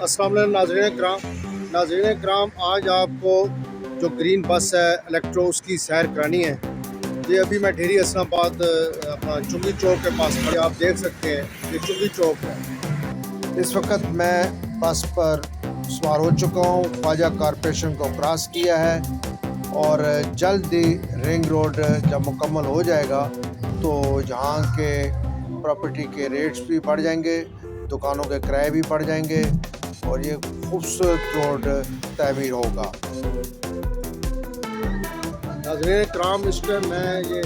अस्सलाम वालेकुम नाज़रीन कराम, आज आपको जो ग्रीन बस है इलेक्ट्रो उसकी सैर करानी है। ये अभी मैं ढेरी इस्लामाबाद अपना चुंगी चौक के पास खड़े, आप देख सकते हैं ये चुंगी चौक है। इस वक्त मैं बस पर सवार हो चुका हूँ, ख्वाजा कॉरपोरेशन को क्रॉस किया है और जल्द ही रिंग रोड जब मुकम्मल हो जाएगा तो यहाँ के प्रॉपर्टी के रेट्स भी बढ़ जाएंगे, दुकानों के किराए भी बढ़ जाएंगे और ये खूबसूरत रोड तमीर होगा। नाज़रीन कराम, इस टाइम मैं ये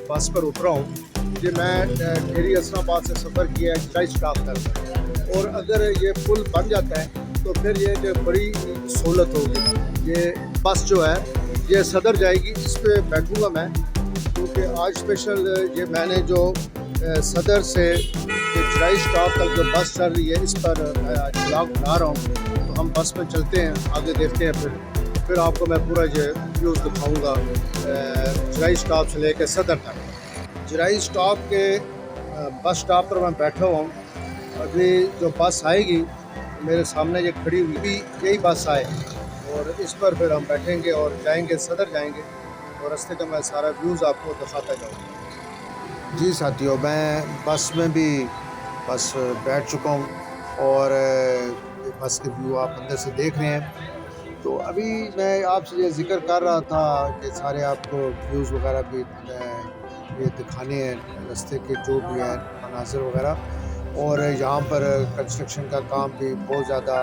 बस पर उतरा हूँ। ये मैं ढेरी इस्लामाबाद से सफ़र किया है जलाई स्टॉप तक, और अगर ये पुल बन जाता है तो फिर ये बड़ी सहूलत होगी। ये बस जो है ये सदर जाएगी, इस पर बैठूँगा मैं, क्योंकि आज स्पेशल ये मैंने जो सदर से जलाई स्टॉप तक जो बस चल रही है इस पर ब्लॉग बना रहा हूँ। तो हम बस में चलते हैं, आगे देखते हैं, फिर आपको मैं पूरा ये व्यूज़ दिखाऊँगा जलाई स्टॉप से लेकर सदर तक। जलाई स्टॉप के बस स्टॉप पर मैं बैठा हुआ हूँ। अभी जो बस आएगी मेरे सामने ये खड़ी हुई भी यही बस आए और इस पर फिर हम बैठेंगे और जाएंगे, सदर जाएंगे और रास्ते का मैं सारा व्यूज़ आपको दिखाता जाऊँगा। जी साथियों, मैं बस में भी बस बैठ चुका हूँ और बस के व्यू आप अंदर से देख रहे हैं। तो अभी मैं आपसे ये जिक्र कर रहा था कि सारे आपको व्यूज़ वगैरह भी ये दिखाने हैं, रास्ते के जो भी है मनाज़िर वगैरह। और यहाँ पर कंस्ट्रक्शन का काम भी बहुत ज़्यादा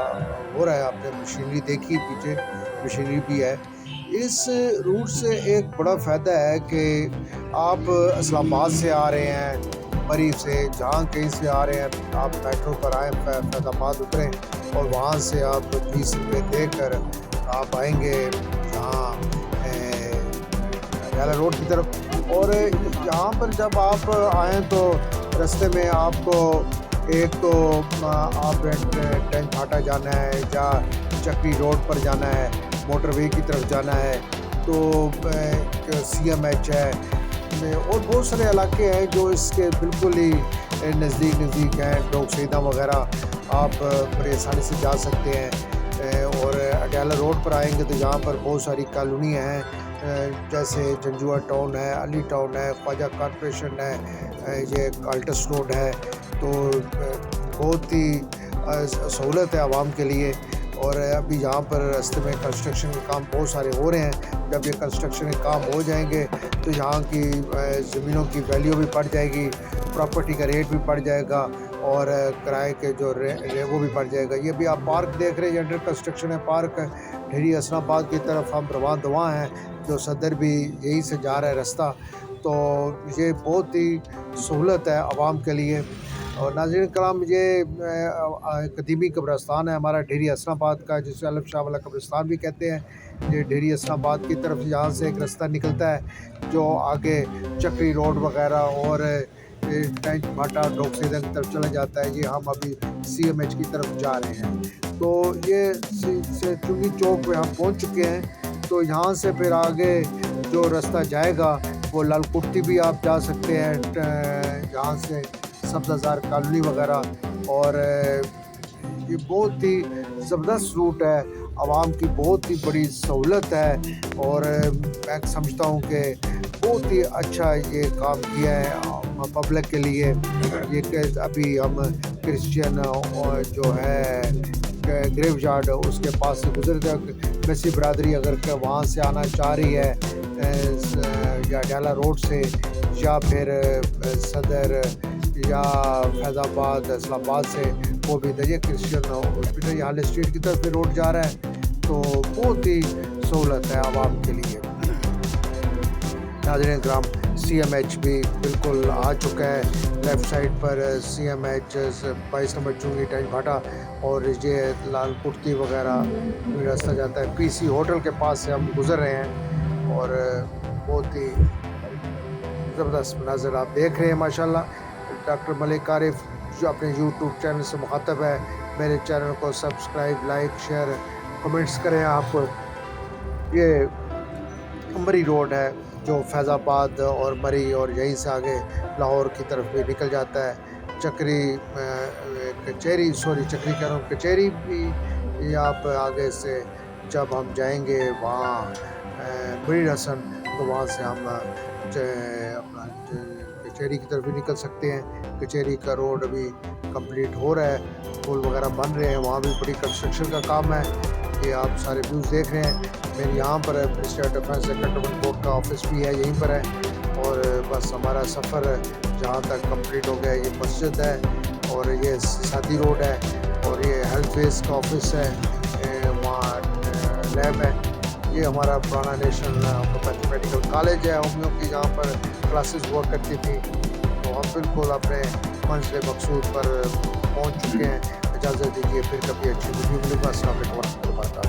हो रहा है। आपने मशीनरी देखी, पीछे मशीनरी भी है। इस रूट से एक बड़ा फ़ायदा है कि आप इस्लामाबाद से आ रहे हैं, मरीब से, जहाँ कहीं से आ रहे हैं, आप मेट्रो पर आएँ, फैज़ाबाद उतरें और वहाँ से आप 20 रुपये देकर आप आएंगे यहाँ अडाला रोड की तरफ। और यहाँ पर जब आप आएँ तो रास्ते में आपको एक तो आप टैंक फाटा जाना है या चक्री रोड पर जाना है, मोटरवे की तरफ जाना है, तो CMH है और बहुत सारे इलाके हैं जो इसके बिल्कुल ही नज़दीक हैं। डोक सईदा वगैरह आप बड़े आसानी से जा सकते हैं। और अडाला रोड पर आएंगे तो यहाँ पर बहुत सारी कॉलोनियाँ हैं, जैसे जंजुआ टाउन है, अली टाउन है, ख्वाजा कॉरपोरेशन है, ये काल्टस रोड है। तो बहुत ही सहूलत है आवाम के लिए। और अभी यहाँ पर रास्ते में कंस्ट्रक्शन के काम बहुत सारे हो रहे हैं। जब ये कंस्ट्रक्शन के काम हो जाएंगे तो यहाँ की ज़मीनों की वैल्यू भी बढ़ जाएगी, प्रॉपर्टी का रेट भी बढ़ जाएगा और किराए के जो वो भी बढ़ जाएगा। ये भी आप पार्क देख रहे हैं, ये अंडर कंस्ट्रक्शन है पार्क ढेरी इस्लामाबाद की तरफ हम रवां दवा हैं, जो सदर भी यहीं से जा रहा है रास्ता। तो ये बहुत ही सहूलत है आवाम के लिए। और नाज़रीन कराम, ये कदीमी कब्रिस्तान है हमारा ढेरी इस्लामाबाद का, जिसे अलफ शाह वाला कब्रिस्तान भी कहते हैं। ये ढेरी इस्लामाबाद की तरफ यहाँ से एक रास्ता निकलता है जो आगे चक्री रोड वगैरह और टैंक फाटा डोक सईदा की तरफ चला जाता है। ये हम अभी CMH की तरफ जा रहे हैं। तो ये चुंगी चौक पे हम पहुँच चुके हैं। तो यहाँ से फिर आगे जो रास्ता जाएगा वो लाल कुर्ती भी आप जा सकते हैं, यहाँ से सब्ज़ाजार कॉलोनी वगैरह। और ये बहुत ही ज़बरदस्त रूट है, आवाम की बहुत ही बड़ी सहूलत है और मैं समझता हूँ कि बहुत ही अच्छा ये काम किया है पब्लिक के लिए। ये अभी हम क्रिश्चियन और जो है ग्रेव यार्ड उसके पास से गुजरते हैं। मैसी बरादरी अगर वहाँ से आना चाह रही है या डाला रोड से या फिर सदर या फैज़ाबाद इस्लामाबाद से, वो भी दरिया क्रिश्चियन हॉस्पिटल या हाल स्ट्रीट की तरफ भी रोड जा रहा है। तो बहुत ही सहूलत है आवाम के लिए। नाज़रीन कराम, CMH भी बिल्कुल आ चुका है। लेफ़्ट साइड पर CMH 22 नंबर चुंगी टैंक फाटा और ये लाल कुर्ती वगैरह रास्ता जाता है। PC होटल के पास से हम गुज़र रहे हैं और बहुत ही ज़बरदस्त मंज़र आप देख रहे हैं। माशाल्लाह डॉक्टर मलिक आरिफ जो अपने YouTube चैनल से मुखातब है, मेरे चैनल को सब्सक्राइब, लाइक, शेयर, कमेंट्स करें आप। ये मरी रोड है जो फैज़ाबाद और मरी और यहीं से आगे लाहौर की तरफ भी निकल जाता है। चक्री कचहरी, सॉरी चक्री कह रहा हूँ, कचहरी भी ये आप आगे से जब हम जाएंगे वहाँ बड़ी रसन, तो वहाँ से हम अपना कचहरी की तरफ भी निकल सकते हैं। कचहरी का रोड अभी कंप्लीट हो रहा है, पुल वगैरह बन रहे हैं, वहाँ भी बड़ी कंस्ट्रक्शन का काम है। ये आप सारे व्यूज़ देख रहे हैं। मेरे यहाँ पर ministry of defence cantonment board का ऑफिस भी है, यहीं पर है। और बस हमारा सफ़र जहाँ तक कंप्लीट हो गया, ये मस्जिद है और ये सादी रोड है और ये हेल्थ फेस का ऑफिस है, वहाँ लैब है। ये हमारा पुराना नेशनल होम्योपैथिक मेडिकल कॉलेज है, होम्यो की, जहाँ पर क्लासेस हुआ करती थी। तो हम बिल्कुल अपने मंजिल मकसूद पर पहुँच चुके हैं। इजाज़त दीजिए, फिर कभी अच्छी वीडियो मिलेगा। अस्सलाम वालेकुम।